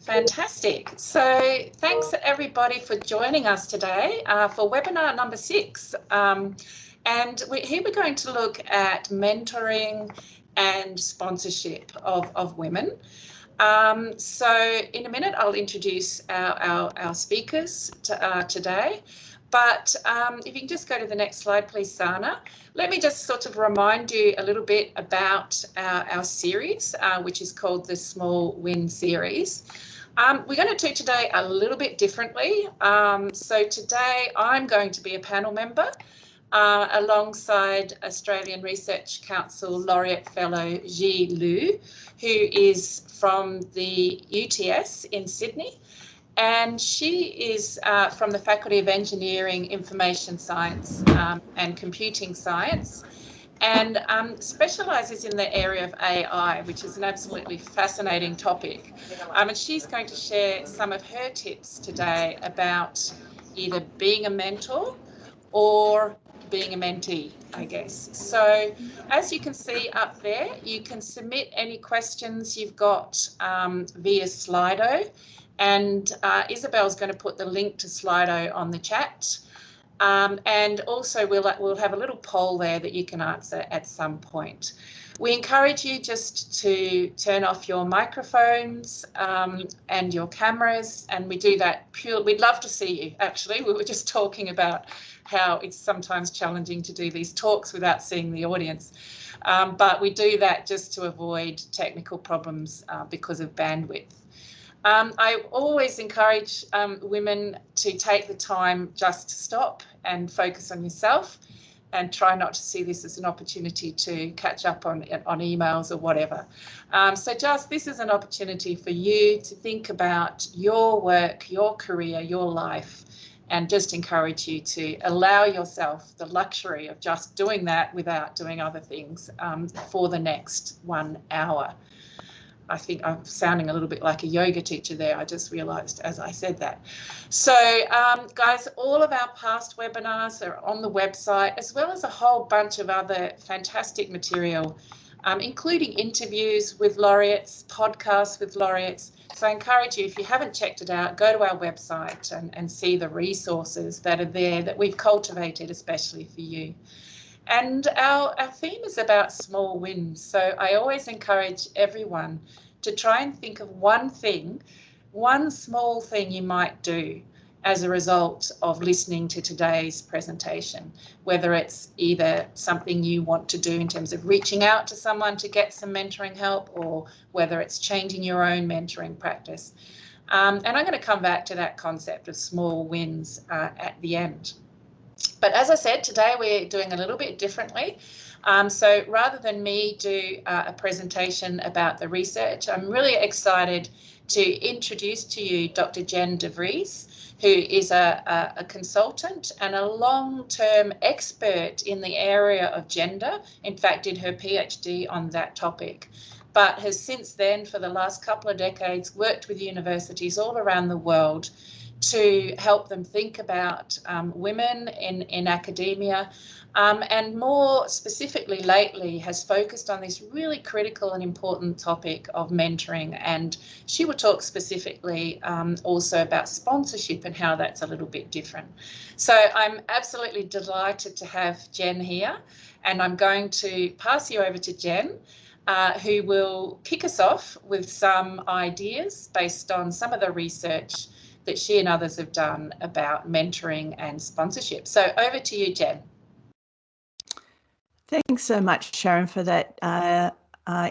Fantastic. So thanks everybody for joining us today for webinar number 6. Here we're going to look at mentoring and sponsorship of women. So in a minute, I'll introduce our speakers today. But if you can just go to the next slide, please, Sana. Let me just sort of remind you a little bit about our series, which is called the Small Win Series. We're going to do today a little bit differently. So today I'm going to be a panel member alongside Australian Research Council Laureate Fellow Ji Lu, who is from the UTS in Sydney. And she is from the Faculty of Engineering, Information Science and Computing Science, and specialises in the area of AI, which is an absolutely fascinating topic. And she's going to share some of her tips today about either being a mentor or being a mentee, I guess. So as you can see up there, you can submit any questions you've got via Slido, and Isabel's going to put the link to Slido on the chat. And also we'll have a little poll there that you can answer at some point. We encourage you just to turn off your microphones and your cameras, and we do that purely. We'd love to see you, actually. We were just talking about how it's sometimes challenging to do these talks without seeing the audience. But we do that just to avoid technical problems because of bandwidth. I always encourage women to take the time just to stop and focus on yourself, and try not to see this as an opportunity to catch up on emails or whatever. So just this is an opportunity for you to think about your work, your career, your life, and just encourage you to allow yourself the luxury of just doing that without doing other things for the next 1 hour. I think I'm sounding a little bit like a yoga teacher there. I just realised as I said that. So guys, all of our past webinars are on the website, as well as a whole bunch of other fantastic material, including interviews with laureates, podcasts with laureates. So I encourage you, if you haven't checked it out, go to our website and see the resources that are there that we've cultivated especially for you. And our theme is about small wins. So I always encourage everyone to try and think of one thing, one small thing you might do as a result of listening to today's presentation, whether it's either something you want to do in terms of reaching out to someone to get some mentoring help, or whether it's changing your own mentoring practice. And I'm going to come back to that concept of small wins at the end. But as I said, today we're doing a little bit differently. So rather than me do a presentation about the research, I'm really excited to introduce to you Dr. Jen de Vries, who is a consultant and a long-term expert in the area of gender. In fact, did her PhD on that topic, but has since then, for the last couple of decades, worked with universities all around the world to help them think about women in academia, and more specifically lately has focused on this really critical and important topic of mentoring. And she will talk specifically also about sponsorship and how that's a little bit different. So I'm absolutely delighted to have Jen here, and I'm going to pass you over to Jen, who will kick us off with some ideas based on some of the research that she and others have done about mentoring and sponsorship. So over to you, Jen. Thanks so much, Sharon, for that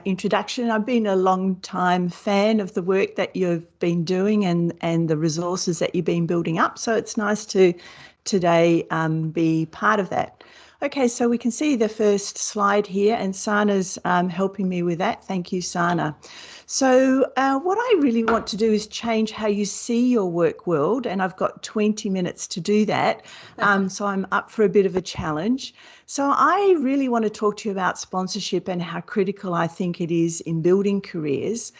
introduction. I've been a long time fan of the work that you've been doing and the resources that you've been building up. So it's nice to today be part of that. Okay, so we can see the first slide here, and Sana's helping me with that. Thank you, Sana. So what I really want to do is change how you see your work world, and I've got 20 minutes to do that. So I'm up for a bit of a challenge. So I really want to talk to you about sponsorship and how critical I think it is in building careers.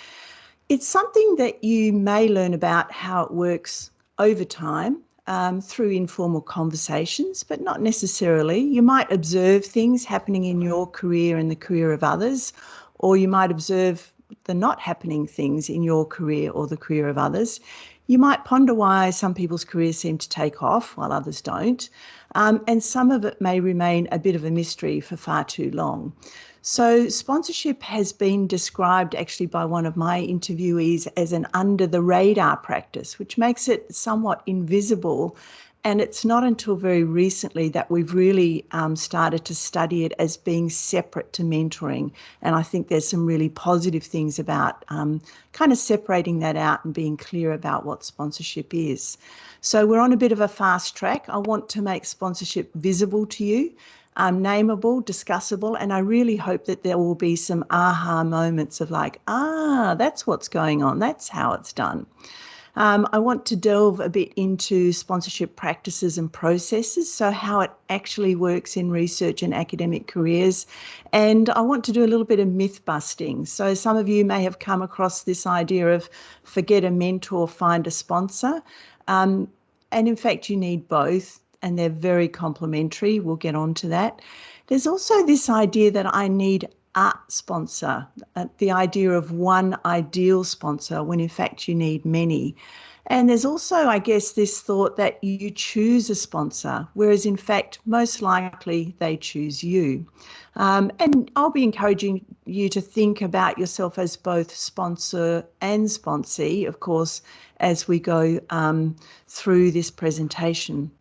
It's something that you may learn about how it works over time, through informal conversations, but not necessarily. You might observe things happening in your career and the career of others, or you might observe not happening things in your career or the career of others. You might ponder why some people's careers seem to take off while others don't. And some of it may remain a bit of a mystery for far too long. So sponsorship has been described actually by one of my interviewees as an under the radar practice, which makes it somewhat invisible. And it's not until very recently that we've really started to study it as being separate to mentoring. And I think there's some really positive things about kind of separating that out and being clear about what sponsorship is. So we're on a bit of a fast track. I want to make sponsorship visible to you, nameable, discussable, and I really hope that there will be some aha moments of like, that's what's going on. That's how it's done. I want to delve a bit into sponsorship practices and processes, so how it actually works in research and academic careers. And I want to do a little bit of myth busting. So some of you may have come across this idea of forget a mentor, find a sponsor. And in fact, you need both, and they're very complementary. We'll get on to that. There's also this idea that I need a sponsor, the idea of one ideal sponsor when in fact you need many. And there's also, I guess, this thought that you choose a sponsor, whereas in fact, most likely they choose you. And I'll be encouraging you to think about yourself as both sponsor and sponsee, of course, as we go through this presentation.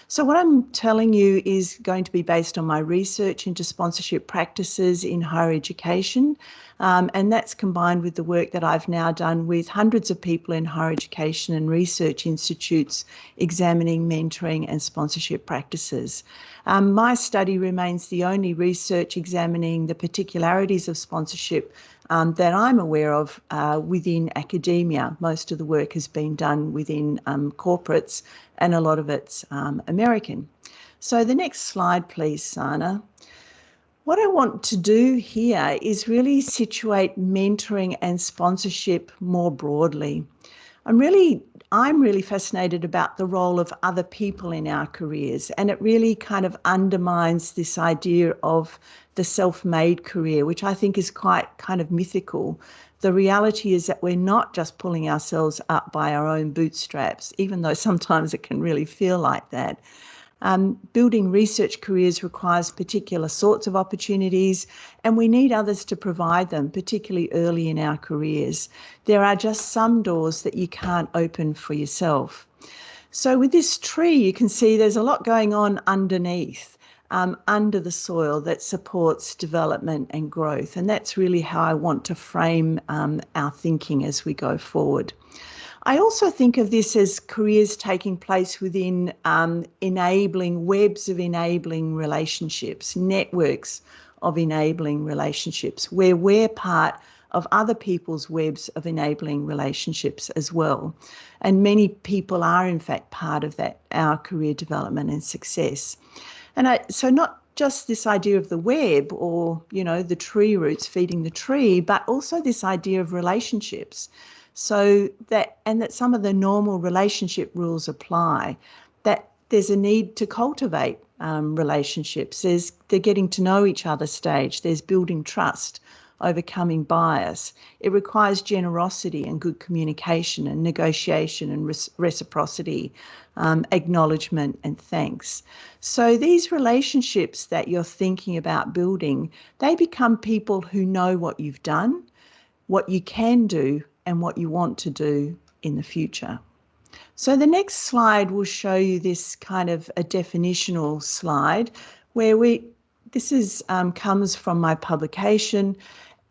So what I'm telling you is going to be based on my research into sponsorship practices in higher education, and that's combined with the work that I've now done with hundreds of people in higher education and research institutes examining mentoring and sponsorship practices. My study remains the only research examining the particularities of sponsorship that I'm aware of within academia. Most of the work has been done within corporates, and a lot of it's American. So the next slide, please, Sana. What I want to do here is really situate mentoring and sponsorship more broadly. I'm really fascinated about the role of other people in our careers, and it really kind of undermines this idea of the self-made career, which I think is quite kind of mythical. The reality is that we're not just pulling ourselves up by our own bootstraps, even though sometimes it can really feel like that. Building research careers requires particular sorts of opportunities, and we need others to provide them, particularly early in our careers. There are just some doors that you can't open for yourself. So with this tree, you can see there's a lot going on underneath, under the soil that supports development and growth. And that's really how I want to frame our thinking as we go forward. I also think of this as careers taking place within enabling webs of enabling relationships, networks of enabling relationships, where we're part of other people's webs of enabling relationships as well. And many people are in fact part of that, our career development and success. And so not just this idea of the web or, the tree roots feeding the tree, but also this idea of relationships. So that some of the normal relationship rules apply, that there's a need to cultivate relationships. There's the getting to know each other stage. There's building trust, overcoming bias. It requires generosity and good communication and negotiation and reciprocity, acknowledgement and thanks. So these relationships that you're thinking about building, they become people who know what you've done, what you can do, and what you want to do in the future. So the next slide will show you this kind of a definitional slide where this comes from my publication,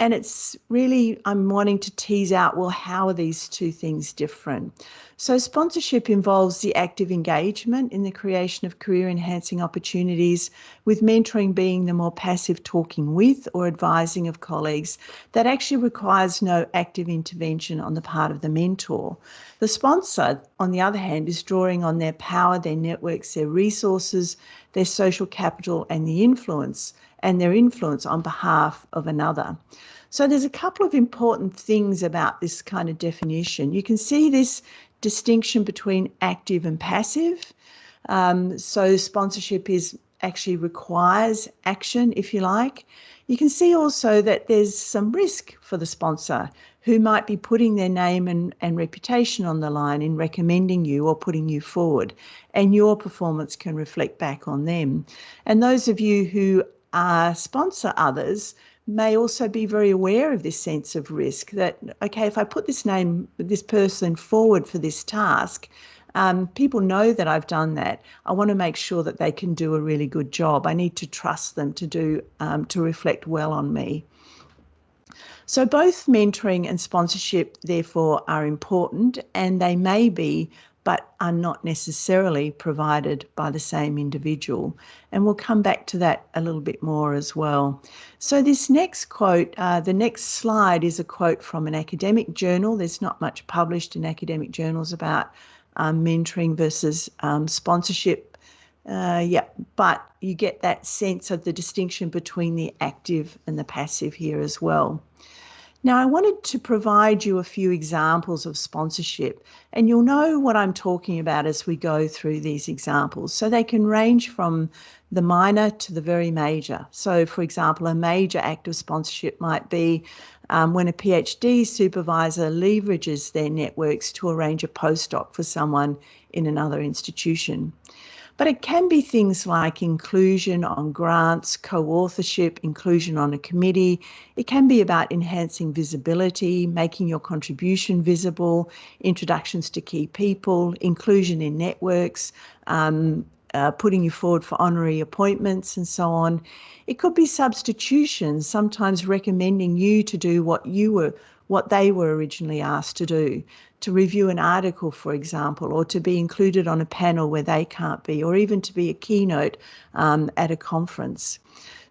and it's really, I'm wanting to tease out, well, how are these two things different? So sponsorship involves the active engagement in the creation of career-enhancing opportunities, with mentoring being the more passive talking with or advising of colleagues that actually requires no active intervention on the part of the mentor. The sponsor, on the other hand, is drawing on their power, their networks, their resources, their social capital and their influence on behalf of another. So there's a couple of important things about this kind of definition. You can see this distinction between active and passive. So sponsorship is actually requires action, if you like. You can see also that there's some risk for the sponsor who might be putting their name and reputation on the line in recommending you or putting you forward, and your performance can reflect back on them. And those of you who sponsor others may also be very aware of this sense of risk that, okay, if I put this person forward for this task, people know that I've done that. I want to make sure that they can do a really good job. I need to trust them to reflect well on me. So both mentoring and sponsorship, therefore, are important, and they may be, but are not necessarily provided by the same individual. And we'll come back to that a little bit more as well. So this next quote, the next slide is a quote from an academic journal. There's not much published in academic journals about mentoring versus sponsorship. But you get that sense of the distinction between the active and the passive here as well. Now, I wanted to provide you a few examples of sponsorship, and you'll know what I'm talking about as we go through these examples. So they can range from the minor to the very major. So, for example, a major act of sponsorship might be when a PhD supervisor leverages their networks to arrange a postdoc for someone in another institution. But it can be things like inclusion on grants, co-authorship, inclusion on a committee. It can be about enhancing visibility, making your contribution visible, introductions to key people, inclusion in networks, putting you forward for honorary appointments and so on. It could be substitutions, sometimes recommending you to do what they were originally asked to do, to review an article, for example, or to be included on a panel where they can't be, or even to be a keynote at a conference.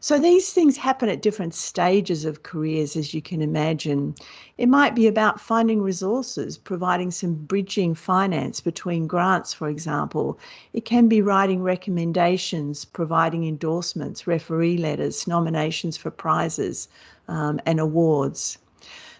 So these things happen at different stages of careers, as you can imagine. It might be about finding resources, providing some bridging finance between grants, for example. It can be writing recommendations, providing endorsements, referee letters, nominations for prizes and awards.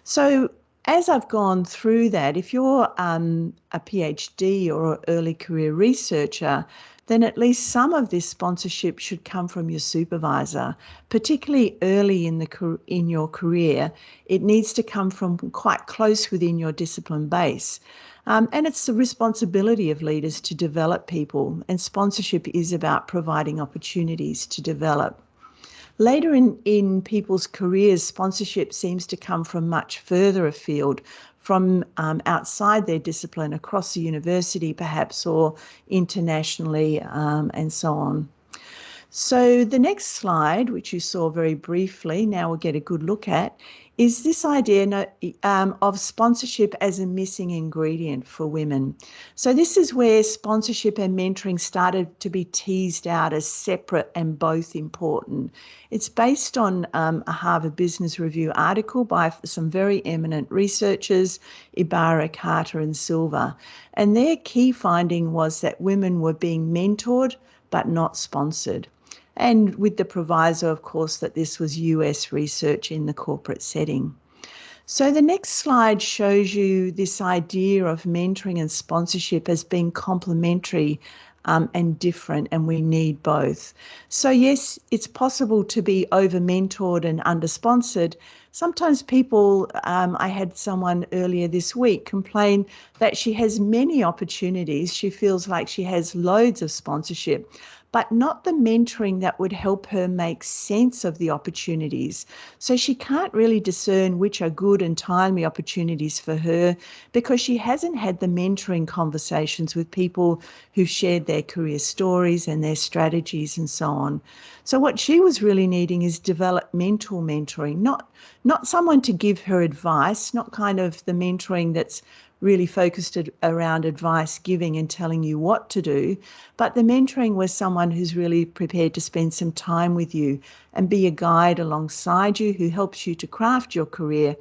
So as I've gone through that, if you're a PhD or an early career researcher, then at least some of this sponsorship should come from your supervisor, particularly early in your career. It needs to come from quite close within your discipline base. And it's the responsibility of leaders to develop people, and sponsorship is about providing opportunities to develop. Later in people's careers, sponsorship seems to come from much further afield, from outside their discipline, across the university perhaps, or internationally, and so on. So the next slide, which you saw very briefly, now we'll get a good look at, is this idea of sponsorship as a missing ingredient for women. So this is where sponsorship and mentoring started to be teased out as separate and both important. It's based on a Harvard Business Review article by some very eminent researchers, Ibarra, Carter and Silva. And their key finding was that women were being mentored but not sponsored. And with the proviso, of course, that this was US research in the corporate setting. So the next slide shows you this idea of mentoring and sponsorship as being complementary and different, and we need both. So yes, it's possible to be over-mentored and under-sponsored. Sometimes people, I had someone earlier this week complain that she has many opportunities. She feels like she has loads of sponsorship, but not the mentoring that would help her make sense of the opportunities. So she can't really discern which are good and timely opportunities for her because she hasn't had the mentoring conversations with people who've shared their career stories and their strategies and so on. So what she was really needing is developmental mentoring, not someone to give her advice, not kind of the mentoring that's really focused around advice giving and telling you what to do, but the mentoring was someone who's really prepared to spend some time with you and be a guide alongside you who helps you to craft your career,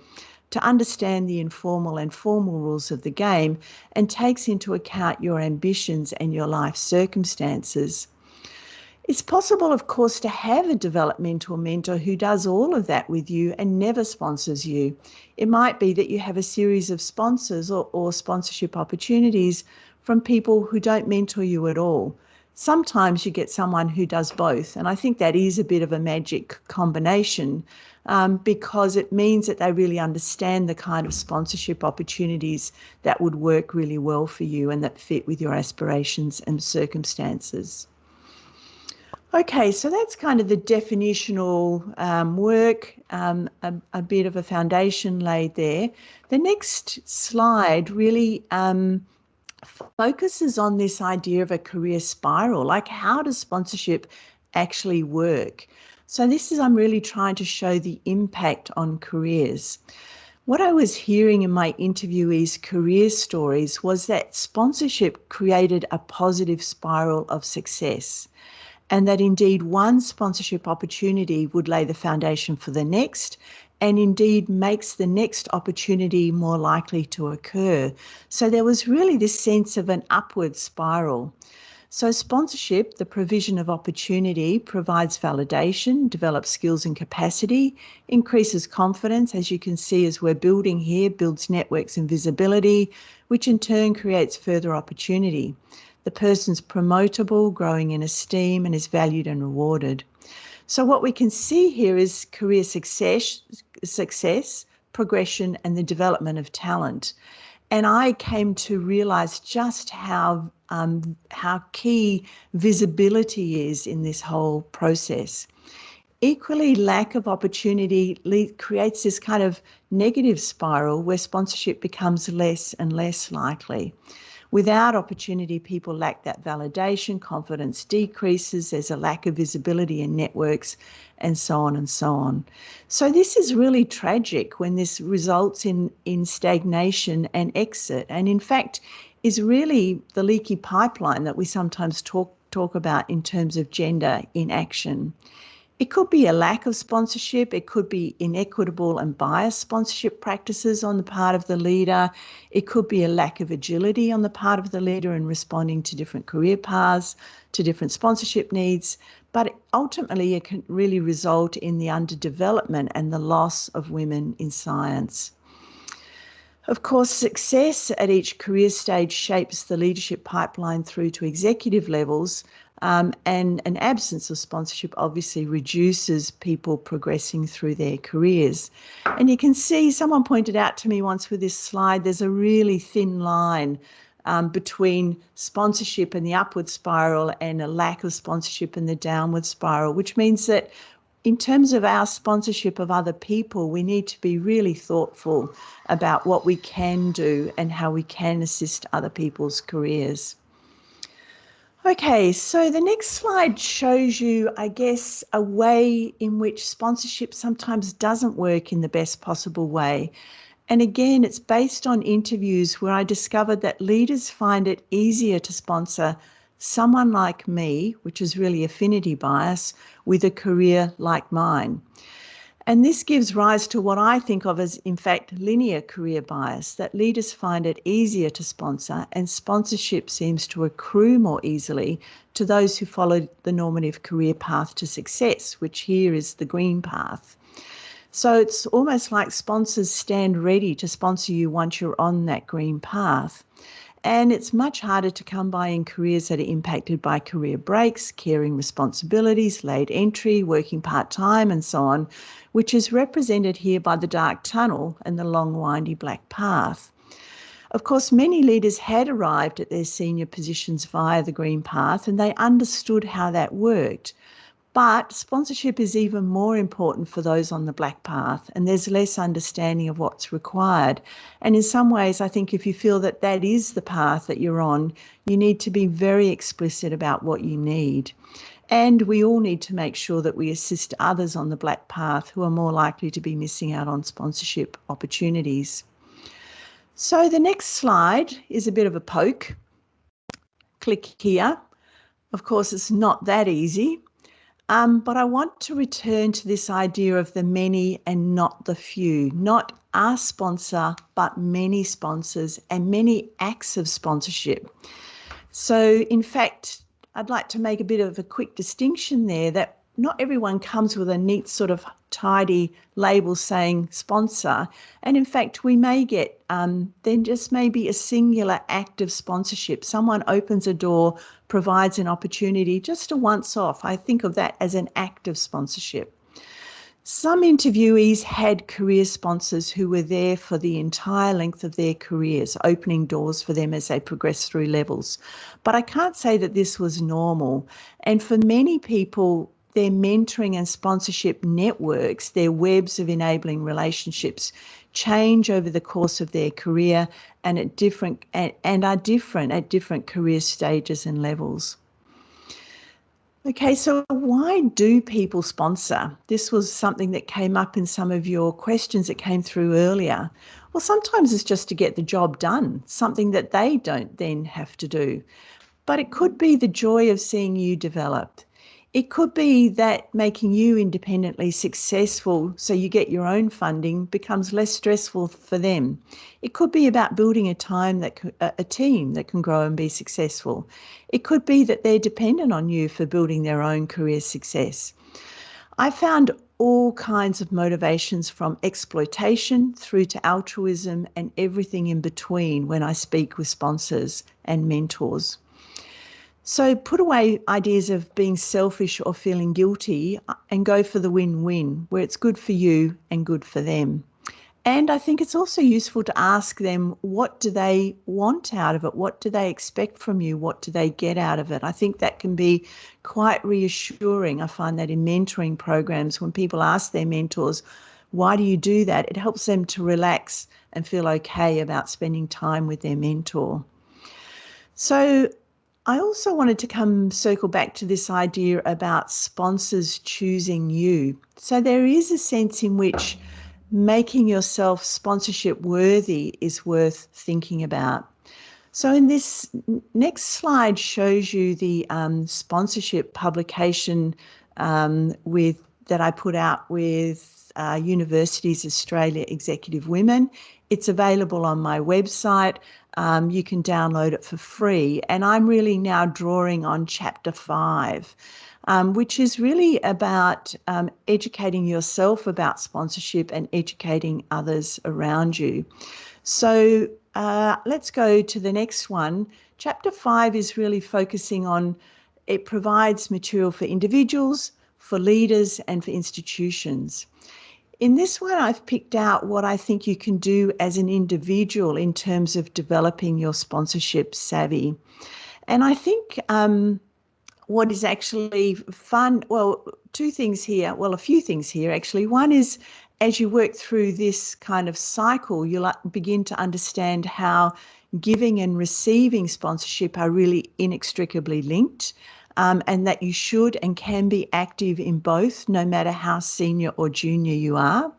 to understand the informal and formal rules of the game, and takes into account your ambitions and your life circumstances. It's possible, of course, to have a developmental mentor who does all of that with you and never sponsors you. It might be that you have a series of sponsors or sponsorship opportunities from people who don't mentor you at all. Sometimes you get someone who does both, and I think that is a bit of a magic combination, because it means that they really understand the kind of sponsorship opportunities that would work really well for you and that fit with your aspirations and circumstances. Okay, so that's kind of the definitional work, a bit of a foundation laid there. The next slide really focuses on this idea of a career spiral, like how does sponsorship actually work? So this is, I'm really trying to show the impact on careers. What I was hearing in my interviewees' career stories was that sponsorship created a positive spiral of success, and that indeed one sponsorship opportunity would lay the foundation for the next, and indeed makes the next opportunity more likely to occur. So there was really this sense of an upward spiral. So sponsorship, the provision of opportunity, provides validation, develops skills and capacity, increases confidence, as you can see as we're building here, builds networks and visibility, which in turn creates further opportunity. The person's promotable, growing in esteem, and is valued and rewarded. So what we can see here is career success, progression, and the development of talent. And I came to realise just how key visibility is in this whole process. Equally, lack of opportunity creates this kind of negative spiral where sponsorship becomes less and less likely. Without opportunity, people lack that validation, confidence decreases, there's a lack of visibility in networks, and so on and so on. So this is really tragic when this results in stagnation and exit, and in fact is really the leaky pipeline that we sometimes talk about in terms of gender in action. It could be a lack of sponsorship. It could be inequitable and biased sponsorship practices on the part of the leader. It could be a lack of agility on the part of the leader in responding to different career paths, to different sponsorship needs. But ultimately, it can really result in the underdevelopment and the loss of women in science. Of course, success at each career stage shapes the leadership pipeline through to executive levels, and an absence of sponsorship obviously reduces people progressing through their careers. And you can see, someone pointed out to me once with this slide, there's a really thin line between sponsorship and the upward spiral and a lack of sponsorship and the downward spiral, which means that in terms of our sponsorship of other people, we need to be really thoughtful about what we can do and how we can assist other people's careers. Okay, so the next slide shows you, I guess, a way in which sponsorship sometimes doesn't work in the best possible way. And again, it's based on interviews where I discovered that leaders find it easier to sponsor someone like me, which is really affinity bias, with a career like mine. And this gives rise to what I think of as, in fact, linear career bias, that leaders find it easier to sponsor, and sponsorship seems to accrue more easily to those who follow the normative career path to success, which here is the green path. So it's almost like sponsors stand ready to sponsor you once you're on that green path. And it's much harder to come by in careers that are impacted by career breaks, caring responsibilities, late entry, working part-time and so on, which is represented here by the dark tunnel and the long, windy black path. Of course, many leaders had arrived at their senior positions via the green path and they understood how that worked. But sponsorship is even more important for those on the black path, and there's less understanding of what's required. And in some ways, I think if you feel that that is the path that you're on, you need to be very explicit about what you need. And we all need to make sure that we assist others on the black path who are more likely to be missing out on sponsorship opportunities. So the next slide is a bit of a poke. Click here. Of course, it's not that easy. But I want to return to this idea of the many and not the few, not a sponsor, but many sponsors and many acts of sponsorship. So in fact, I'd like to make a bit of a quick distinction there that not everyone comes with a neat sort of tidy label saying sponsor. And in fact, we may get then just maybe a singular act of sponsorship. Someone opens a door, provides an opportunity, just a once off. I think of that as an act of sponsorship. Some interviewees had career sponsors who were there for the entire length of their careers, opening doors for them as they progressed through levels. But I can't say that this was normal. And for many people, their mentoring and sponsorship networks, their webs of enabling relationships, change over the course of their career and are different at different career stages and levels. Okay, so why do people sponsor? This was something that came up in some of your questions that came through earlier. Well, sometimes it's just to get the job done, something that they don't then have to do. But it could be the joy of seeing you develop. It could be that making you independently successful so you get your own funding becomes less stressful for them. It could be about building a team that can grow and be successful. It could be that they're dependent on you for building their own career success. I found all kinds of motivations from exploitation through to altruism and everything in between when I speak with sponsors and mentors. So put away ideas of being selfish or feeling guilty and go for the win-win, where it's good for you and good for them. And I think it's also useful to ask them, what do they want out of it? What do they expect from you? What do they get out of it? I think that can be quite reassuring. I find that in mentoring programs, when people ask their mentors, why do you do that? It helps them to relax and feel okay about spending time with their mentor. So I also wanted to circle back to this idea about sponsors choosing you. So there is a sense in which making yourself sponsorship worthy is worth thinking about. So in this next slide shows you the sponsorship publication that I put out with Universities Australia Executive Women. It's available on my website. You can download it for free. And I'm really now drawing on chapter 5, which is really about educating yourself about sponsorship and educating others around you. So let's go to the next one. Chapter 5 is really focusing on, it provides material for individuals, for leaders, and for institutions. In this one, I've picked out what I think you can do as an individual in terms of developing your sponsorship savvy. And I think what is actually fun, well, a few things here actually. One is, as you work through this kind of cycle, you'll begin to understand how giving and receiving sponsorship are really inextricably linked. And that you should and can be active in both, no matter how senior or junior you are.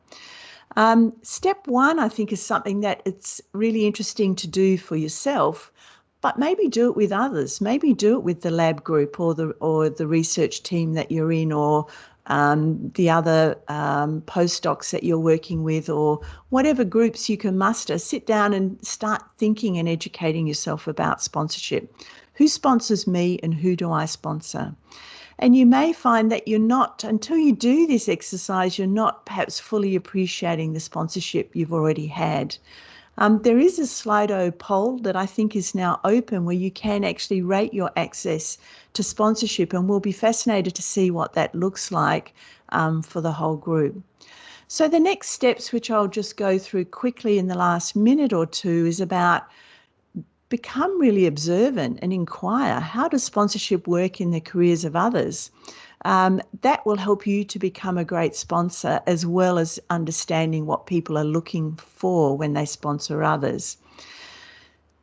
Step 1, I think, is something that it's really interesting to do for yourself, but maybe do it with others. Maybe do it with the lab group or the research team that you're in, or the other postdocs that you're working with, or whatever groups you can muster. Sit down and start thinking and educating yourself about sponsorship. Who sponsors me and who do I sponsor? And you may find that you're not, until you do this exercise, you're not perhaps fully appreciating the sponsorship you've already had. There is a Slido poll that I think is now open where you can actually rate your access to sponsorship, and we'll be fascinated to see what that looks like for the whole group. So the next steps, which I'll just go through quickly in the last minute or two, is about become really observant and inquire, how does sponsorship work in the careers of others? That will help you to become a great sponsor, as well as understanding what people are looking for when they sponsor others.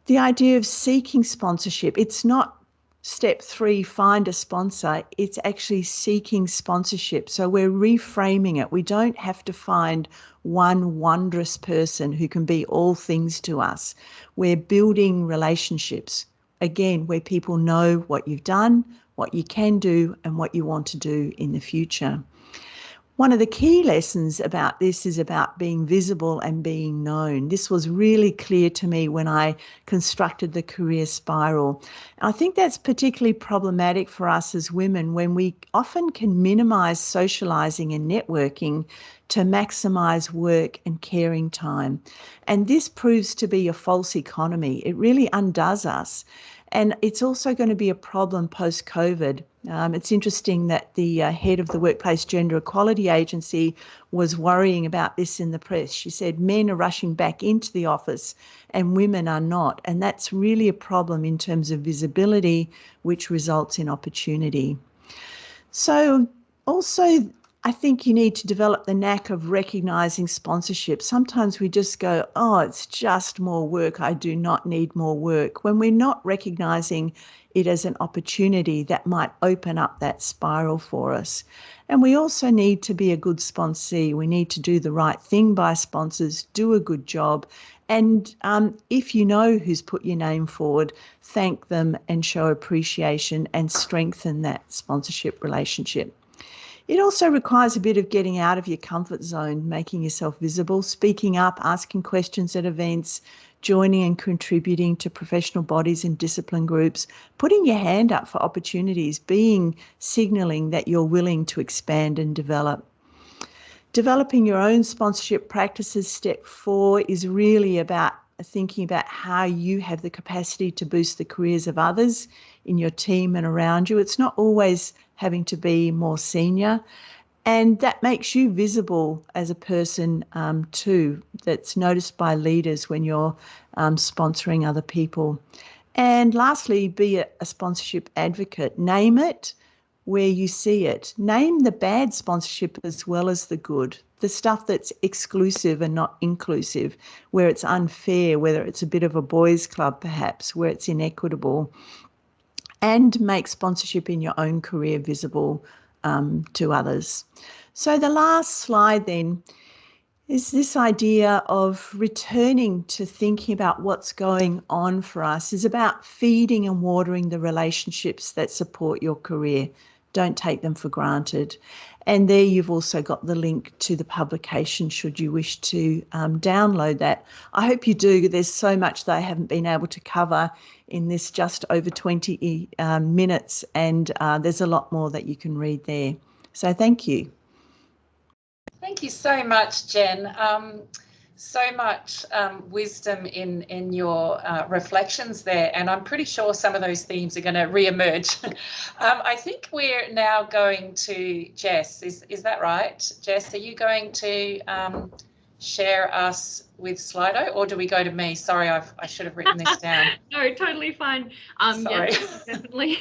The idea of seeking sponsorship, it's not step 3, find a sponsor, it's actually seeking sponsorship. So we're reframing it. We don't have to find one wondrous person who can be all things to us. We're building relationships, again, where people know what you've done, what you can do, and what you want to do in the future. One of the key lessons about this is about being visible and being known. This was really clear to me when I constructed the career spiral. I think that's particularly problematic for us as women when we often can minimise socialising and networking to maximise work and caring time. And this proves to be a false economy. It really undoes us. And it's also going to be a problem post-COVID. It's interesting that the head of the Workplace Gender Equality Agency was worrying about this in the press. She said men are rushing back into the office and women are not. And that's really a problem in terms of visibility, which results in opportunity. So also, I think you need to develop the knack of recognising sponsorship. Sometimes we just go, oh, it's just more work. I do not need more work. When we're not recognising it as an opportunity that might open up that spiral for us. And we also need to be a good sponsee. We need to do the right thing by sponsors, do a good job. And if you know who's put your name forward, thank them and show appreciation and strengthen that sponsorship relationship. It also requires a bit of getting out of your comfort zone, making yourself visible, speaking up, asking questions at events, joining and contributing to professional bodies and discipline groups, putting your hand up for opportunities, signalling that you're willing to expand and develop. Developing your own sponsorship practices, step 4, is really about thinking about how you have the capacity to boost the careers of others in your team and around you. It's not always having to be more senior. And that makes you visible as a person too, that's noticed by leaders when you're sponsoring other people. And lastly, be a sponsorship advocate. Name it where you see it. Name the bad sponsorship as well as the good, the stuff that's exclusive and not inclusive, where it's unfair, whether it's a bit of a boys' club perhaps, where it's inequitable, and make sponsorship in your own career visible to others. So the last slide then is this idea of returning to thinking about what's going on for us, is about feeding and watering the relationships that support your career. Don't take them for granted. And there you've also got the link to the publication should you wish to download that. I hope you do. There's so much that I haven't been able to cover in this just over 20 minutes, and there's a lot more that you can read there. So thank you. Thank you so much, Jen. So much wisdom in your reflections there, and I'm pretty sure some of those themes are going to re-emerge. I think we're now going to Jess. Is that right, Jess? Are you going to share us with Slido, or do we go to me? Sorry, I should have written this down. No, totally fine. Sorry. Yes, definitely.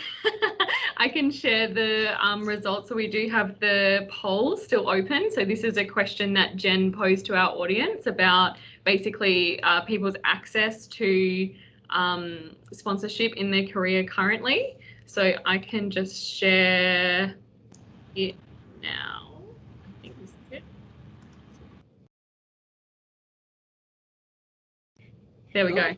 I can share the results. So we do have the poll still open. So this is a question that Jen posed to our audience about basically people's access to sponsorship in their career currently. So I can just share it now. I think this is it. There we go.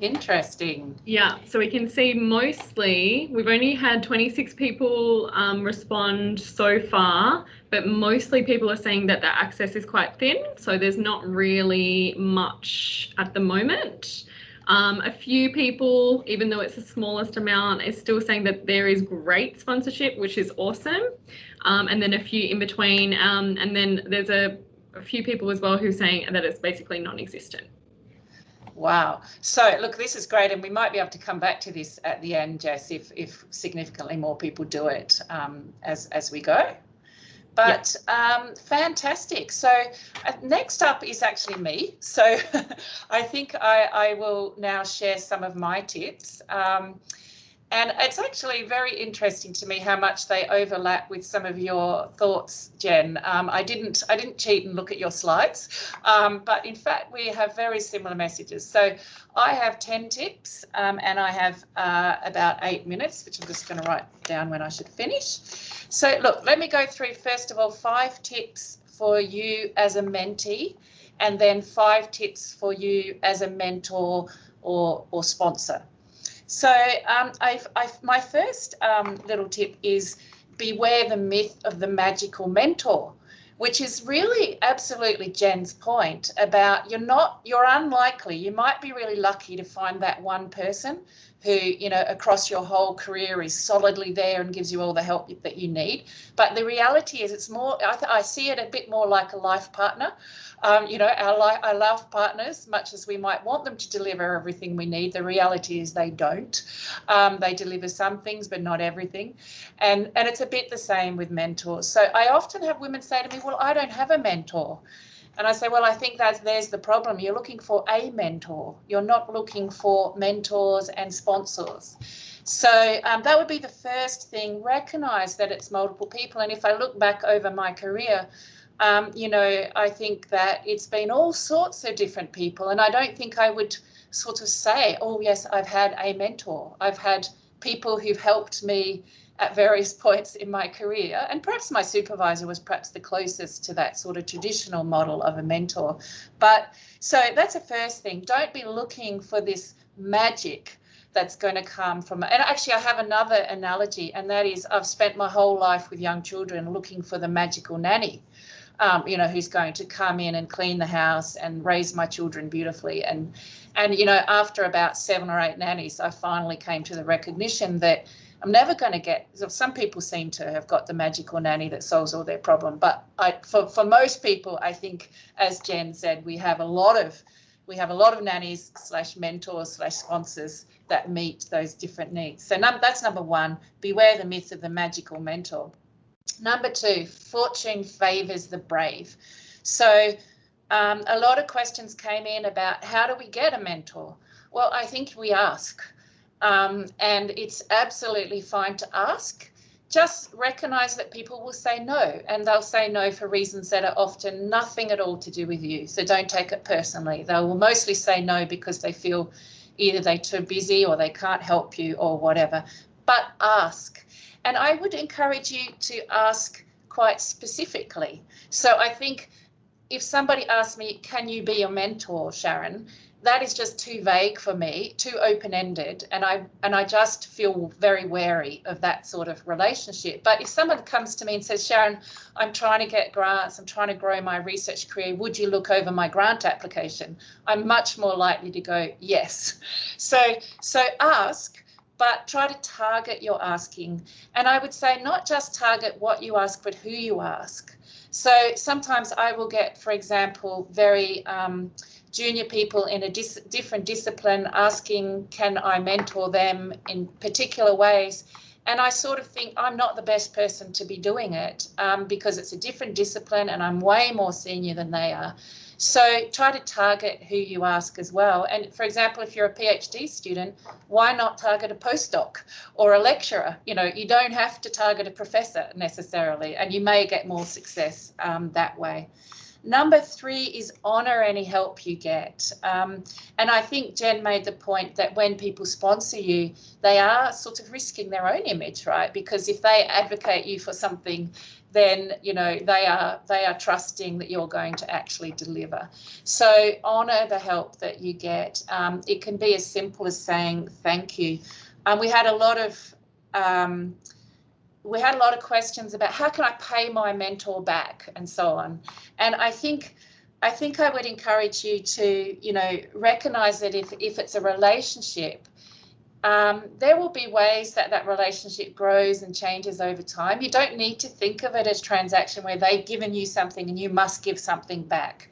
Interesting. Yeah, so we can see mostly, we've only had 26 people respond so far, but mostly people are saying that the access is quite thin, so there's not really much at the moment. A few people, even though it's the smallest amount, is still saying that there is great sponsorship, which is awesome. And then a few in between, and then there's a few people as well who are saying that it's basically non-existent. Wow. So look, this is great, and we might be able to come back to this at the end, Jess, if significantly more people do it as we go. But yep. Fantastic. So next up is actually me. So I think I will now share some of my tips. And it's actually very interesting to me how much they overlap with some of your thoughts, Jen. I didn't cheat and look at your slides, but in fact we have very similar messages. So I have 10 tips, and I have about 8 minutes, which I'm just going to write down when I should finish. So look, let me go through first of all 5 tips for you as a mentee, and then 5 tips for you as a mentor or sponsor. So my first little tip is beware the myth of the magical mentor. which is really absolutely Jen's point about you're unlikely, you might be really lucky to find that one person who, you know, across your whole career is solidly there and gives you all the help that you need. But the reality is it's more, I see it a bit more like a life partner. You know, our life partners, much as we might want them to deliver everything we need, the reality is they don't. They deliver some things, but not everything. And it's a bit the same with mentors. So I often have women say to me, well, I don't have a mentor. And I say, well, I think there's the problem. You're looking for a mentor. You're not looking for mentors and sponsors. So that would be the first thing. Recognise that it's multiple people. And if I look back over my career, you know, I think that it's been all sorts of different people. And I don't think I would sort of say, oh, yes, I've had a mentor. I've had people who've helped me at various points in my career, and perhaps my supervisor was perhaps the closest to that sort of traditional model of a mentor. But so that's the first thing. Don't be looking for this magic that's going to come from, and actually I have another analogy, and that is I've spent my whole life with young children looking for the magical nanny. You know, who's going to come in and clean the house and raise my children beautifully. And you know, after about 7 or 8 nannies, I finally came to the recognition that I'm never going to get, some people seem to have got the magical nanny that solves all their problem. But for most people, I think, as Jen said, we have a lot of nannies / mentors / sponsors that meet those different needs. So that's number one, beware the myth of the magical mentor. Number 2, fortune favours the brave. So a lot of questions came in about how do we get a mentor? Well, I think we ask. And it's absolutely fine to ask. Just recognise that people will say no, and they'll say no for reasons that are often nothing at all to do with you. So don't take it personally. They will mostly say no because they feel either they're too busy or they can't help you or whatever. But ask. And I would encourage you to ask quite specifically. So I think if somebody asks me, can you be a mentor, Sharon? That is just too vague for me, too open-ended, and I just feel very wary of that sort of relationship. But if someone comes to me and says, Sharon, I'm trying to get grants, I'm trying to grow my research career, would you look over my grant application? I'm much more likely to go, yes. So ask, but try to target your asking. And I would say not just target what you ask, but who you ask. So sometimes I will get, for example, very junior people in a different discipline asking, can I mentor them in particular ways? And I sort of think I'm not the best person to be doing it because it's a different discipline and I'm way more senior than they are. So try to target who you ask as well. And for example, if you're a PhD student, why not target a postdoc or a lecturer? You know, you don't have to target a professor necessarily, and you may get more success that way. Number 3 is honour any help you get. And I think Jen made the point that when people sponsor you, they are sort of risking their own image, right? Because if they advocate you for something, then, you know, they are trusting that you're going to actually deliver. So honour the help that you get. It can be as simple as saying thank you. We had a lot of questions about how can I pay my mentor back and so on. And I think I would encourage you to, you know, recognise that if it's a relationship, there will be ways that relationship grows and changes over time. You don't need to think of it as transaction where they've given you something and you must give something back.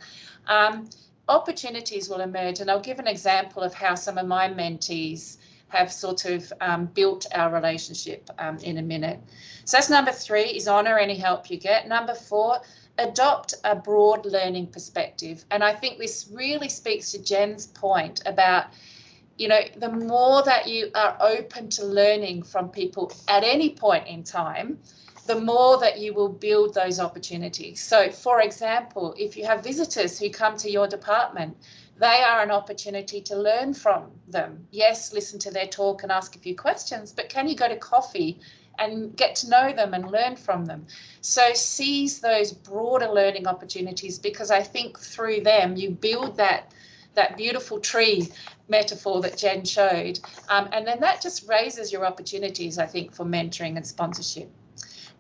Opportunities will emerge, and I'll give an example of how some of my mentees have sort of built our relationship in a minute. So that's number 3, is honour any help you get. Number 4, adopt a broad learning perspective. And I think this really speaks to Jen's point about, you know, the more that you are open to learning from people at any point in time, the more that you will build those opportunities. So, for example, if you have visitors who come to your department, they are an opportunity to learn from them. Yes, listen to their talk and ask a few questions, but can you go to coffee and get to know them and learn from them? So seize those broader learning opportunities, because I think through them you build that beautiful tree metaphor that Jen showed, and then that just raises your opportunities, I think, for mentoring and sponsorship.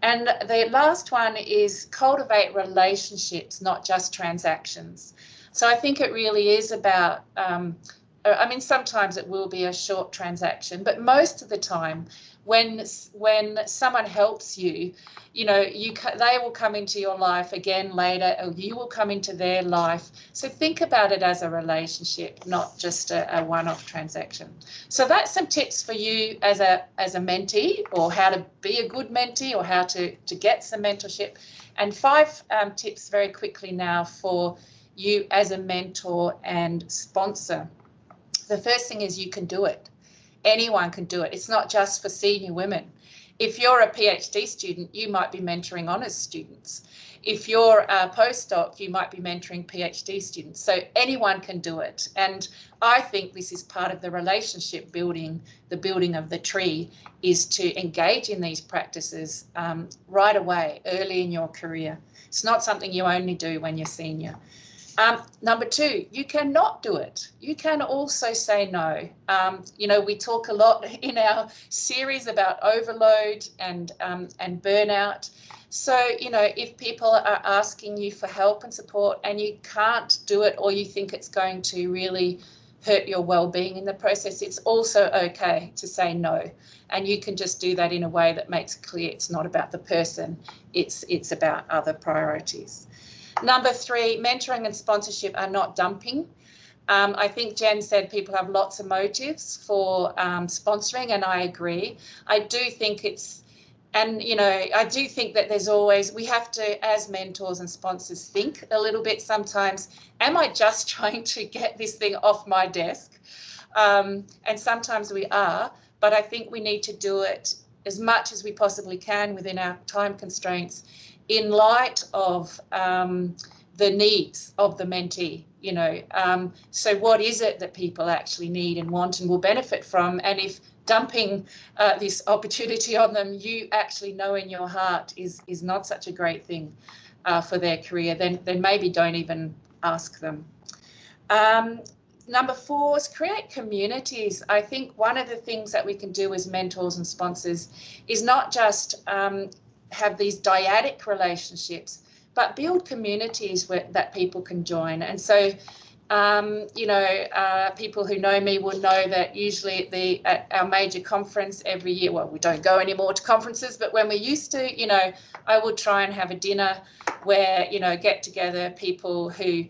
And the last one is cultivate relationships, not just transactions. So I think it really is about, I mean, sometimes it will be a short transaction, but most of the time when someone helps you, you know, they will come into your life again later, or you will come into their life. So think about it as a relationship, not just a one-off transaction. So that's some tips for you as a mentee, or how to be a good mentee, or how to get some mentorship. And 5 tips very quickly now for you as a mentor and sponsor. The first thing is you can do it. Anyone can do it. It's not just for senior women. If you're a PhD student, you might be mentoring honours students. If you're a postdoc, you might be mentoring PhD students. So anyone can do it. And I think this is part of the relationship building, the building of the tree, is to engage in these practices right away, early in your career. It's not something you only do when you're senior. Number 2, you cannot do it. You can also say no. You know, we talk a lot in our series about overload and burnout. So, you know, if people are asking you for help and support and you can't do it, or you think it's going to really hurt your well-being in the process, it's also okay to say no. And you can just do that in a way that makes it clear it's not about the person, it's about other priorities. Number 3, mentoring and sponsorship are not dumping. I think Jen said people have lots of motives for sponsoring, and I agree. I do think it's, and you know, I do think that there's always, we have to, as mentors and sponsors, think a little bit sometimes, am I just trying to get this thing off my desk? And sometimes we are, but I think we need to do it as much as we possibly can within our time constraints, in light of the needs of the mentee, you know. So what is it that people actually need and want and will benefit from? And if dumping this opportunity on them, you actually know in your heart is not such a great thing for their career, then maybe don't even ask them. Number 4 is create communities. I think one of the things that we can do as mentors and sponsors is not just have these dyadic relationships, but build communities that people can join. And so, you know, people who know me will know that usually at our major conference every year, well, we don't go anymore to conferences, but when we used to, you know, I would try and have a dinner where, you know, get together people who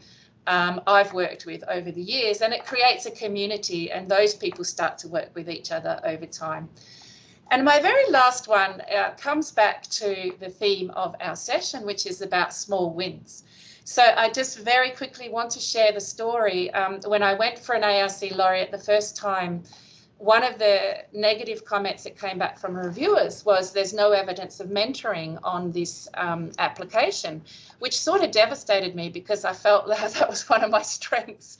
I've worked with over the years, and it creates a community, and those people start to work with each other over time. And my very last one comes back to the theme of our session, which is about small wins. So I just very quickly want to share the story. When I went for an ARC laureate the first time, one of the negative comments that came back from reviewers was there's no evidence of mentoring on this application, which sort of devastated me because I felt that was one of my strengths.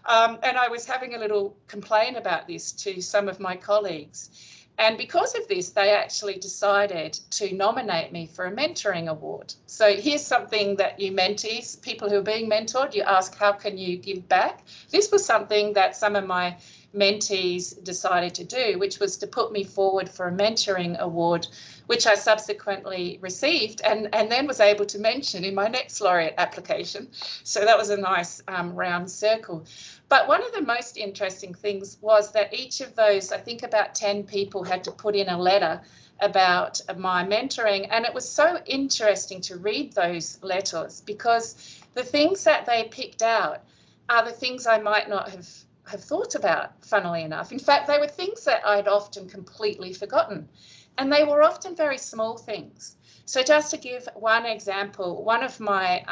And I was having a little complaint about this to some of my colleagues. And because of this, they actually decided to nominate me for a mentoring award. So here's something that you mentees, people who are being mentored, you ask, how can you give back? This was something that some of my mentees decided to do, which was to put me forward for a mentoring award, which I subsequently received and then was able to mention in my next laureate application. So that was a nice round circle. But one of the most interesting things was that each of those, I think about 10 people had to put in a letter about my mentoring. And it was so interesting to read those letters, because the things that they picked out are the things I might not have thought about, funnily enough. In fact, they were things that I'd often completely forgotten. And they were often very small things. So just to give one example, one of my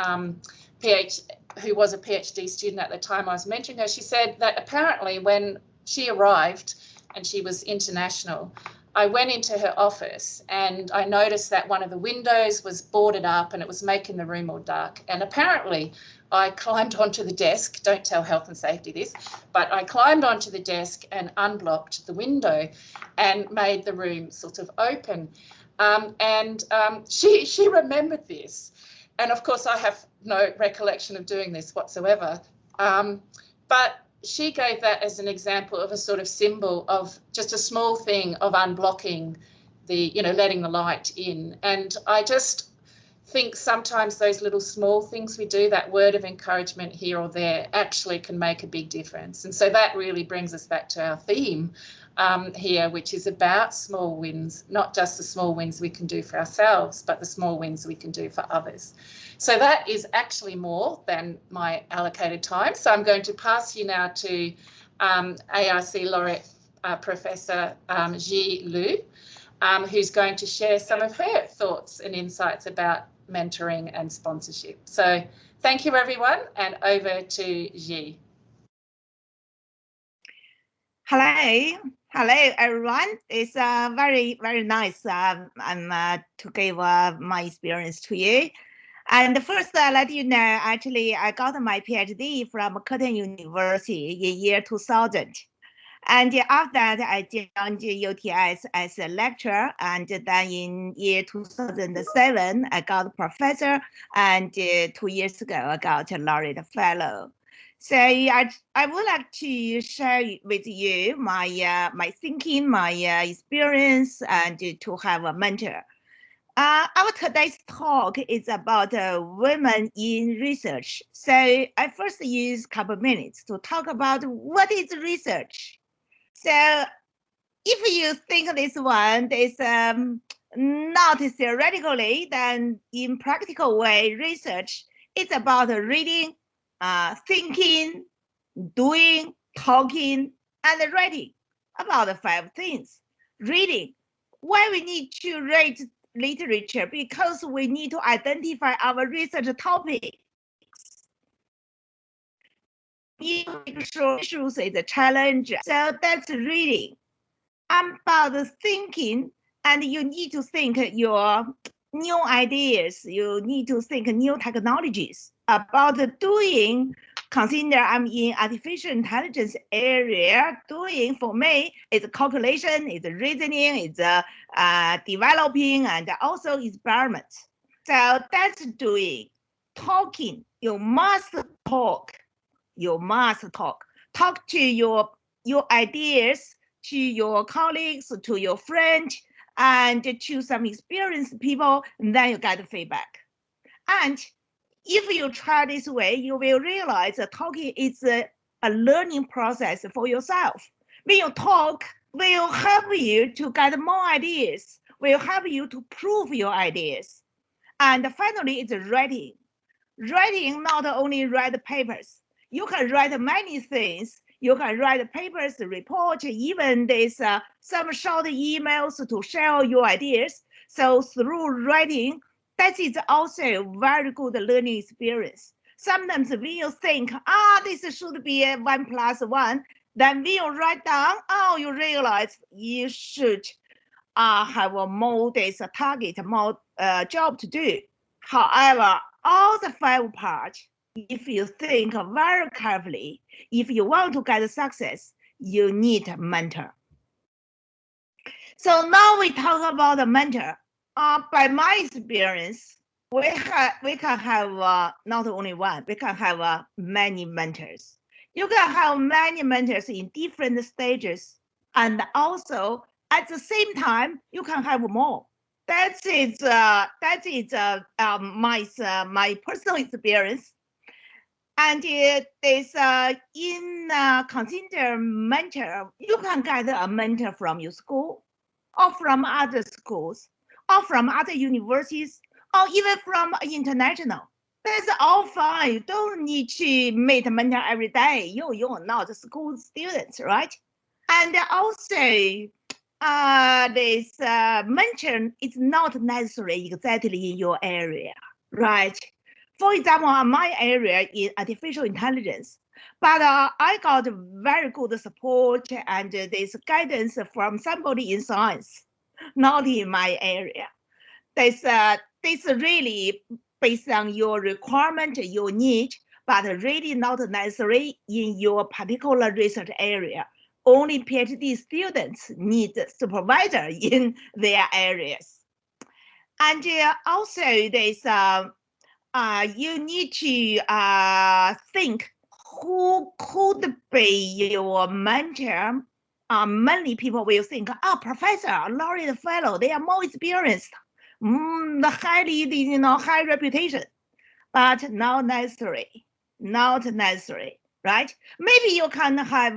who was a PhD student at the time I was mentoring her, she said that apparently when she arrived, and she was international, I went into her office and I noticed that one of the windows was boarded up and it was making the room all dark. And apparently I climbed onto the desk, don't tell health and safety this, but I climbed onto the desk and unblocked the window and made the room sort of open. She remembered this. And of course, I have no recollection of doing this whatsoever. But she gave that as an example of a sort of symbol of just a small thing of unblocking letting the light in. And I just think sometimes those little small things we do, that word of encouragement here or there, actually can make a big difference. And so that really brings us back to our theme here, which is about small wins, not just the small wins we can do for ourselves, but the small wins we can do for others. So that is actually more than my allocated time. So I'm going to pass you now to ARC Laureate Professor Zhi Lu, who's going to share some of her thoughts and insights about mentoring and sponsorship. So thank you, everyone, and over to Zhi. Hello, everyone. It's very, very nice to give my experience to you. And first, I'll let you know, actually, I got my PhD from Curtin University in year 2000. And after that, I joined UTS as a lecturer. And then in year 2007, I got a professor. And 2 years ago, I got a laureate fellow. So I would like to share with you my my thinking, my experience, and to have a mentor. Our today's talk is about women in research. So I first use a couple minutes to talk about what is research. So if you think this one is not theoretically, then in practical way, research is about reading, thinking, doing, talking, and writing. About 5 things. Reading. Why we need to read literature? Because we need to identify our research topics. Issues is a challenge. So that's reading. About thinking, and you need to think your new ideas. You need to think new technologies. About doing, consider I'm in artificial intelligence area. Doing for me is calculation, is reasoning, is developing, and also experiments. So that's doing. Talking, you must talk. You must talk. Talk to your ideas, to your colleagues, to your friends, and to some experienced people, and then you get feedback. And if you try this way, you will realize that talking is a learning process for yourself. When you talk, will help you to get more ideas, will help you to prove your ideas. And finally, it's writing. Writing not only write papers, you can write many things. You can write papers, report, even there's some short emails to share your ideas. So through writing, that is also a very good learning experience. Sometimes when you think, this should be a 1 + 1, then when you write down, you realize you should have a more target, more job to do. However, all the 5 parts, if you think very carefully, if you want to get success, you need a mentor. So now we talk about a mentor. By my experience, we can have not only one, we can have many mentors. You can have many mentors in different stages, and also at the same time, you can have more. That is my personal experience. And there's in consider mentor, you can get a mentor from your school, or from other schools, or from other universities, or even from international. That's all fine. You don't need to meet a mentor every day. You're not school students, right? And also, this mentor is not necessarily exactly in your area, right? For example, my area is artificial intelligence, but I got very good support and this guidance from somebody in science, not in my area. This really based on your requirement, your need, but really not necessary in your particular research area. Only PhD students need supervisor in their areas. And also there's you need to think who could be your mentor many people will think, oh, professor, laureate fellow, they are more experienced, the highly, high reputation, but not necessary, right? Maybe you can have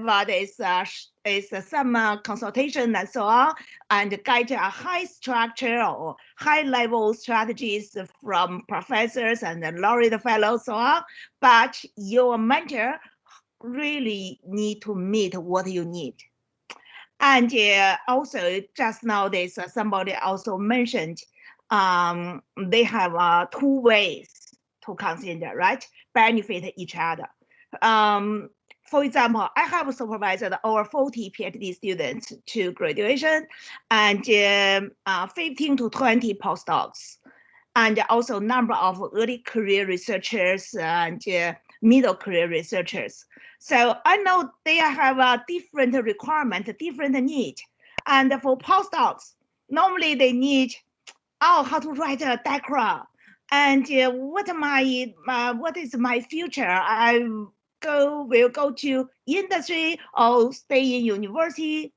some consultation and so on, and get a high structure or high level strategies from professors and laureate fellows, so on. But your mentor really need to meet what you need. And also, just now, somebody also mentioned they have 2 ways to consider, right? Benefit each other. For example, I have supervised over 40 PhD students to graduation and 15 to 20 postdocs, and also number of early career researchers and middle career researchers. So I know they have a different requirement, different need. And for postdocs, normally they need, how to write a DACRA, and what is my future? I will go to industry or stay in university.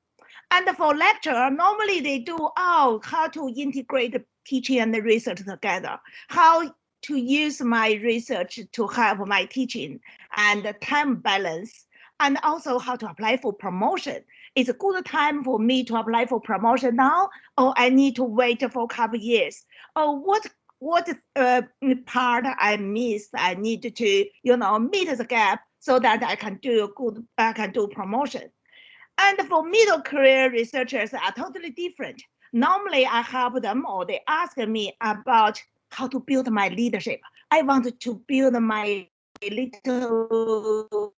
And for lecture, normally they do how to integrate teaching and research together, how to use my research to help my teaching and time balance, and also how to apply for promotion. It's a good time for me to apply for promotion now, or I need to wait for a couple of years. Or what part I missed, I need to meet the gap so that I can do promotion. And for middle career researchers are totally different. Normally I help them, or they ask me about how to build my leadership. I want to build my little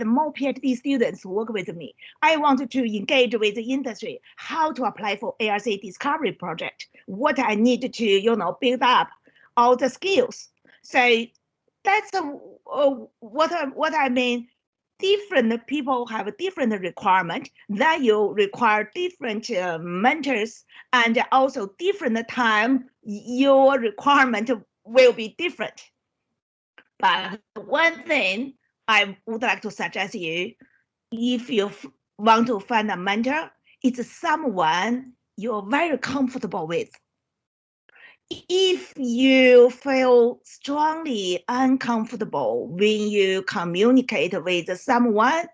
more PhD students work with me. I want to engage with the industry, how to apply for ARC discovery project, what I need to build up all the skills. So that's what I mean. Different people have a different requirement, that you require different mentors, and also different time, your requirement will be different. But one thing I would like to suggest you, if you want to find a mentor, it's someone you're very comfortable with. If you feel strongly uncomfortable when you communicate with someone,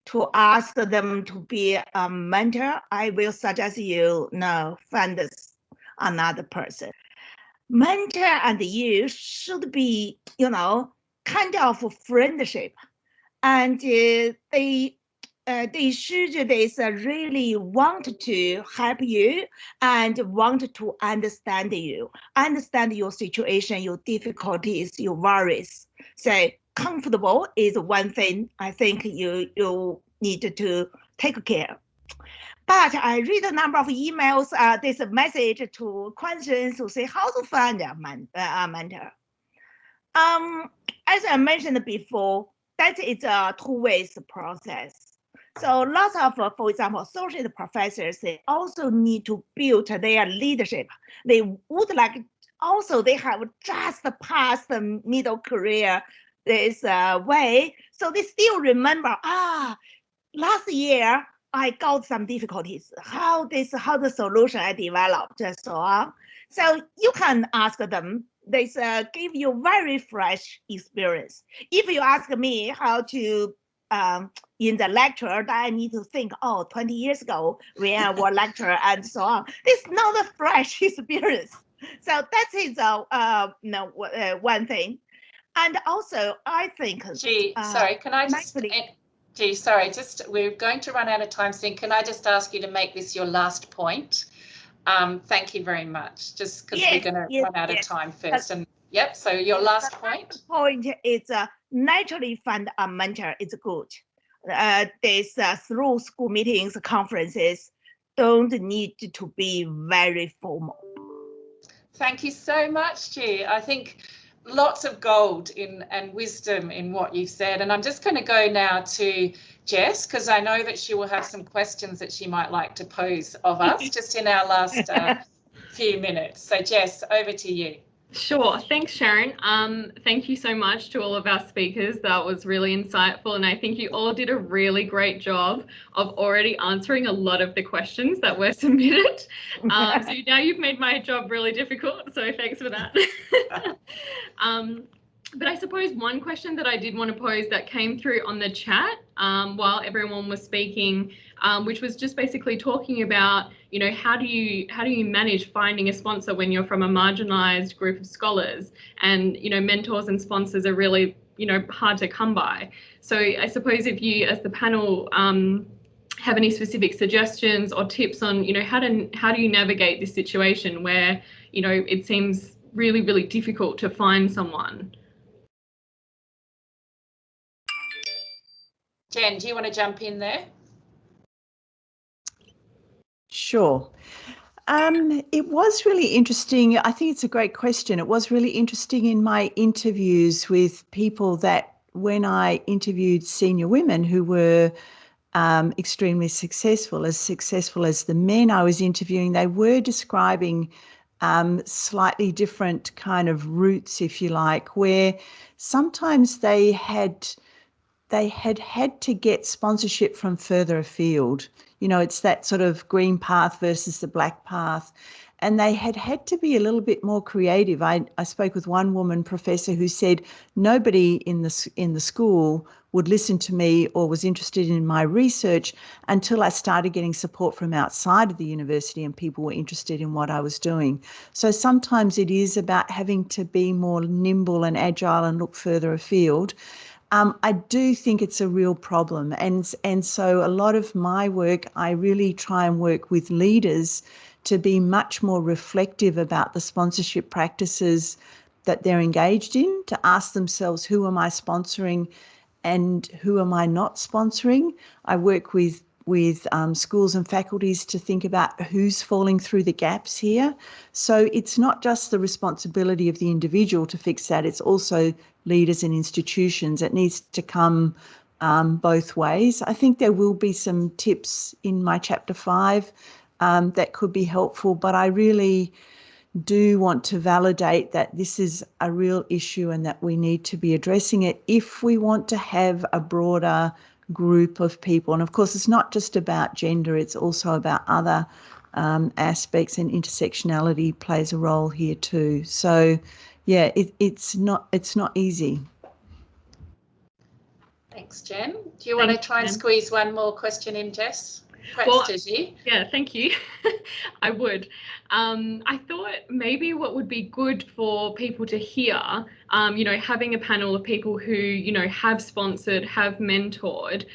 to ask them to be a mentor, I will suggest you find another person. Mentor and you should be, kind of friendship, and they should really want to help you and want to understand your situation, your difficulties, your worries. So comfortable is one thing I think you need to take care. But I read a number of emails, this message to questions to say how to find a mentor. As I mentioned before, that is a 2 ways process. So lots of, for example, associate professors, they also need to build their leadership. They would like, also they have just passed the middle career this way. So they still remember, last year I got some difficulties, how the solution I developed and so on. So you can ask them, they give you very fresh experience. If you ask me how to, in the lecture, that I need to think, 20 years ago, when I was lecturer and so on. This is not a fresh experience. So that is one thing. And also, I think... sorry, can I just... sorry, we're going to run out of time soon. Can I just ask you to make this your last point? Thank you very much, just because we're going to run out of time first. And yep, so your last point? The point is naturally find a mentor is good. This through school meetings, conferences, don't need to be very formal. Thank you so much, Ji. I think lots of gold and wisdom in what you've said. And I'm just going to go now to Jess, because I know that she will have some questions that she might like to pose of us just in our last few minutes. So Jess, over to you. Sure. Thanks, Sharon. Thank you so much to all of our speakers. That was really insightful. And I think you all did a really great job of already answering a lot of the questions that were submitted. So now you've made my job really difficult. So thanks for that. But I suppose one question that I did want to pose that came through on the chat while everyone was speaking, which was just basically talking about, you know, how do you manage finding a sponsor when you're from a marginalized group of scholars, and, you know, mentors and sponsors are really, you know, hard to come by. So I suppose if you, as the panel, have any specific suggestions or tips on, you know, how do you navigate this situation where, you know, it seems really, really difficult to find someone? Jen, do you want to jump in there? Sure. It was really interesting. I think it's a great question. It was really interesting in my interviews with people that when I interviewed senior women who were extremely successful as the men I was interviewing, they were describing slightly different kind of routes, if you like, where sometimes they had to get sponsorship from further afield. You know, it's that sort of green path versus the black path. And they had to be a little bit more creative. I spoke with one woman professor who said nobody in the school would listen to me or was interested in my research until I started getting support from outside of the university and people were interested in what I was doing. So sometimes it is about having to be more nimble and agile and look further afield. I do think it's a real problem. And so a lot of my work, I really try and work with leaders to be much more reflective about the sponsorship practices that they're engaged in, to ask themselves, who am I sponsoring and who am I not sponsoring? I work with schools and faculties to think about who's falling through the gaps here. So it's not just the responsibility of the individual to fix that, it's also leaders and institutions. It needs to come both ways. I think there will be some tips in my chapter 5 that could be helpful, but I really do want to validate that this is a real issue and that we need to be addressing it if we want to have a broader group of people. And of course, it's not just about gender, it's also about other aspects, and intersectionality plays a role here too. So yeah, it's not easy. Thanks, Jen. Do you want to try and squeeze one more question in, Jess? Perhaps Tizi. Yeah, thank you. I would. I thought maybe what would be good for people to hear, you know, having a panel of people who, you know, have sponsored, have mentored.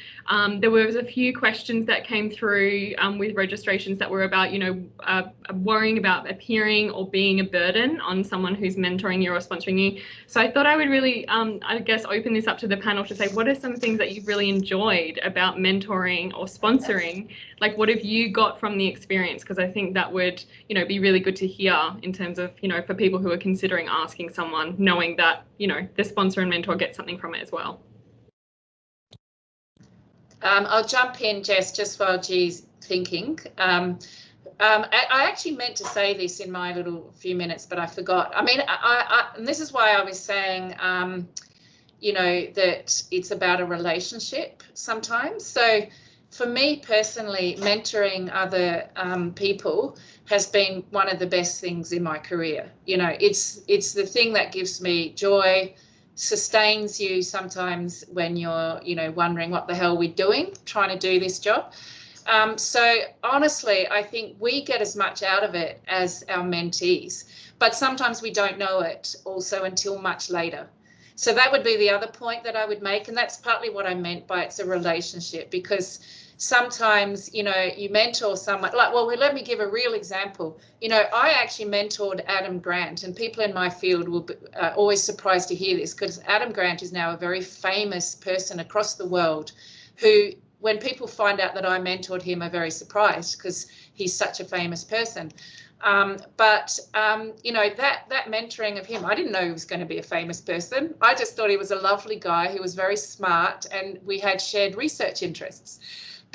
There was a few questions that came through with registrations that were about, you know, worrying about appearing or being a burden on someone who's mentoring you or sponsoring you. So I thought I would really, I guess, open this up to the panel to say, what are some things that you've really enjoyed about mentoring or sponsoring? Like, what have you got from the experience? Because I think that would, you know, be really good to hear in terms of, you know, for people who are considering asking someone, knowing that, you know, the sponsor and mentor get something from it as well. I'll jump in, Jess, just while G's thinking. I actually meant to say this in my little few minutes, but I forgot. I mean, and this is why I was saying, you know, that it's about a relationship sometimes. So for me personally, mentoring other people has been one of the best things in my career. You know, it's the thing that gives me joy, sustains you sometimes when you're, you know, wondering what the hell we're doing, trying to do this job. So honestly, I think we get as much out of it as our mentees, but sometimes we don't know it also until much later. So that would be the other point that I would make. And that's partly what I meant by it's a relationship, because sometimes, you know, you mentor someone like, well, let me give a real example. You know, I actually mentored Adam Grant, and people in my field will be always surprised to hear this, because Adam Grant is now a very famous person across the world who, when people find out that I mentored him, are very surprised because he's such a famous person. You know, that mentoring of him, I didn't know he was going to be a famous person. I just thought he was a lovely guy who was very smart, and we had shared research interests.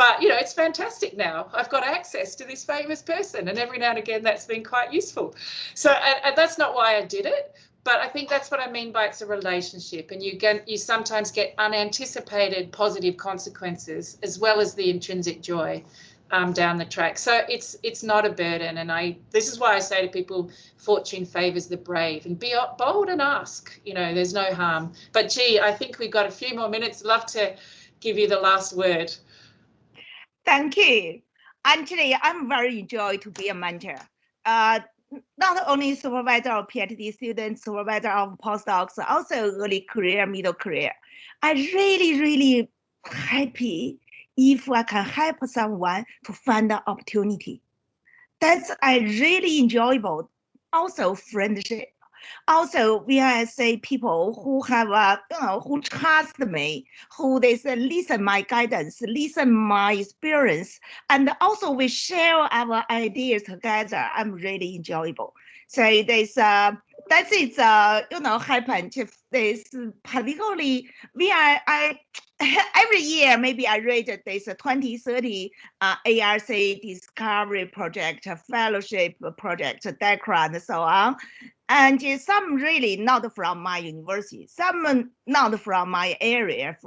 But, you know, it's fantastic now. I've got access to this famous person, and every now and again that's been quite useful. So, and that's not why I did it, but I think that's what I mean by it's a relationship, and you sometimes get unanticipated positive consequences as well as the intrinsic joy down the track. So it's not a burden, and this is why I say to people, fortune favours the brave, and be bold and ask. You know, there's no harm. But gee, I think we've got a few more minutes. Love to give you the last word. Thank you. Actually, I'm very enjoyed to be a mentor. Not only supervisor of PhD students, supervisor of postdocs, also early career, middle career. I really happy if I can help someone to find an opportunity. That's really enjoyable. Also friendship. Also, we are say people who have who trust me, who they say listen my guidance, listen my experience, and also we share our ideas together. I'm really enjoyable. So this that is happened if this particularly every year maybe I read this 2030 ARC discovery project, fellowship project, DECRA, and so on. And some really not from my university, some not from my area,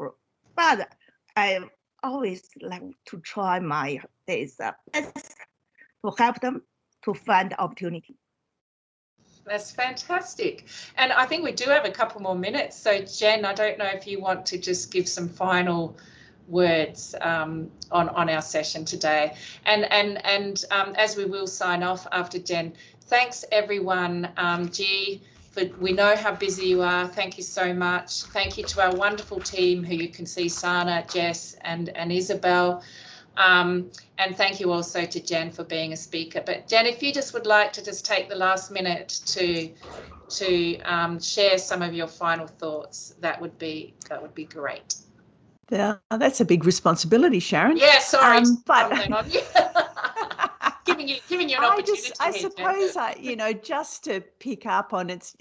but I always like to try my best to help them to find opportunity. That's fantastic. And I think we do have a couple more minutes. So Jen, I don't know if you want to just give some final words on our session today. And as we will sign off after Jen, thanks everyone. We know how busy you are. Thank you so much. Thank you to our wonderful team who you can see, Sana, Jess and Isabel. And thank you also to Jen for being a speaker. But Jen, if you just would like to just take the last minute to share some of your final thoughts, that would be great. Yeah, that's a big responsibility, Sharon. Yeah, sorry, but on you. giving you an opportunity. I suppose, just to pick up on it,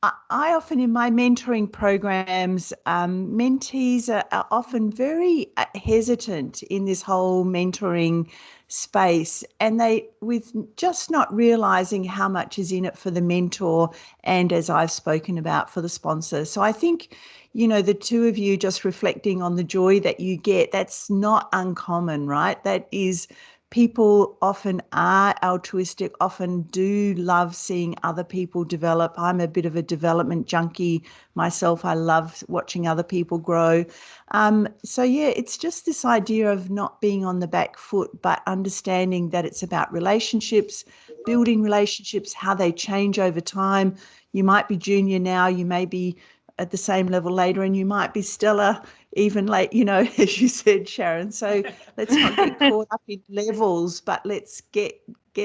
I often in my mentoring programs, mentees are often very hesitant in this whole mentoring space, and with just not realizing how much is in it for the mentor and, as I've spoken about, for the sponsor. So I think, the two of you just reflecting on the joy that you get, that's not uncommon, right? That is, people often are altruistic, often do love seeing other people develop. I'm a bit of a development junkie myself. I love watching other people grow. So yeah, it's just this idea of not being on the back foot, but understanding that it's about relationships, building relationships, how they change over time. You might be junior now, you may be at the same level later, and you might be stellar even late, as you said, Sharon. So let's not get caught up in levels, but let's get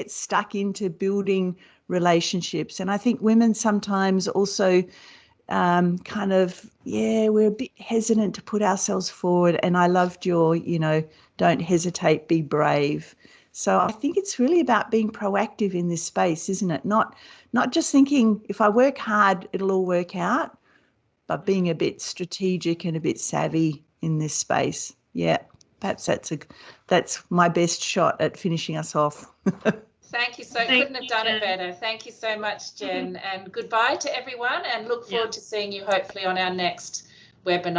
stuck into building relationships. And I think women sometimes also we're a bit hesitant to put ourselves forward. And I loved your, don't hesitate, be brave. So I think it's really about being proactive in this space, isn't it? Not just thinking if I work hard, it'll all work out, but being a bit strategic and a bit savvy in this space. Yeah, perhaps that's my best shot at finishing us off. Thank you. Couldn't have done it better. Thank you so much, Jen. And goodbye to everyone, and look forward to seeing you hopefully on our next webinar.